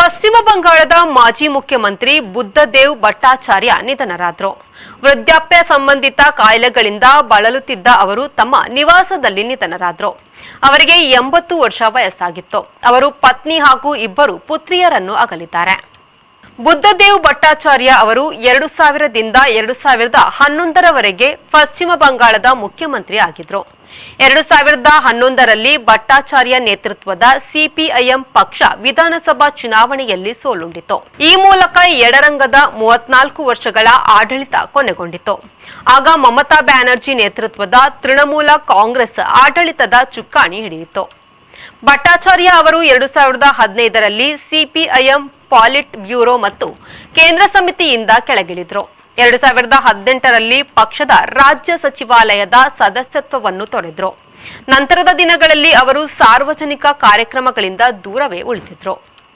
ಪಶ್ಚಿಮ ಬಂಗಾಳದ ಮಾಜಿ ಮುಖ್ಯಮಂತ್ರಿ ಬುದ್ಧದೇವ್ ಭಟ್ಟಾಚಾರ್ಯ ನಿಧನರಾದರು. ವೃದ್ಧಾಪ್ಯ ಸಂಬಂಧಿತ ಕಾಯಿಲೆಗಳಿಂದ ಬಳಲುತ್ತಿದ್ದ ಅವರು ತಮ್ಮ ನಿವಾಸದಲ್ಲಿ ನಿಧನರಾದರು. ಅವರಿಗೆ 80 ವರ್ಷ ವಯಸ್ಸಾಗಿತ್ತು. ಅವರು ಪತ್ನಿ ಹಾಗೂ 2 ಪುತ್ರಿಯರನ್ನು ಅಗಲಿದ್ದಾರೆ. ಬುದ್ಧದೇವ್ ಭಟ್ಟಾಚಾರ್ಯ ಅವರು 2000ದಿಂದ 2011ರವರೆಗೆ ಪಶ್ಚಿಮ ಬಂಗಾಳದ ಮುಖ್ಯಮಂತ್ರಿ ಆಗಿದ್ರು. 2011ರಲ್ಲಿ ಭಟ್ಟಾಚಾರ್ಯ ನೇತೃತ್ವದ ಸಿಪಿಐಎಂ ಪಕ್ಷ ವಿಧಾನಸಭಾ ಚುನಾವಣೆಯಲ್ಲಿ ಸೋಲುಂಡಿತು. ಈ ಮೂಲಕ ಎಡರಂಗದ 34 ವರ್ಷಗಳ ಆಡಳಿತ ಕೊನೆಗೊಂಡಿತು. ಆಗ ಮಮತಾ ಬ್ಯಾನರ್ಜಿ ನೇತೃತ್ವದ ತೃಣಮೂಲ ಕಾಂಗ್ರೆಸ್ ಆಡಳಿತದ ಚುಕ್ಕಾಣಿ ಹಿಡಿಯಿತು. ಭಟ್ಟಾಚಾರ್ಯ ಅವರು 2015ರಲ್ಲಿ ಸಿಪಿಐಎಂ ಪಾಲಿಟ್ ಬ್ಯೂರೋ ಮತ್ತು ಕೇಂದ್ರ ಸಮಿತಿಯಿಂದ ಕೆಳಗಿಳಿದ್ರು. 2018ರಲ್ಲಿ ಪಕ್ಷದ ರಾಜ್ಯ ಸಚಿವಾಲಯದ ಸದಸ್ಯತ್ವವನ್ನು ತೊರೆದ್ರು. ನಂತರದ ದಿನಗಳಲ್ಲಿ ಅವರು ಸಾರ್ವಜನಿಕ ಕಾರ್ಯಕ್ರಮಗಳಿಂದ ದೂರವೇ ಉಳಿದಿದ್ರು.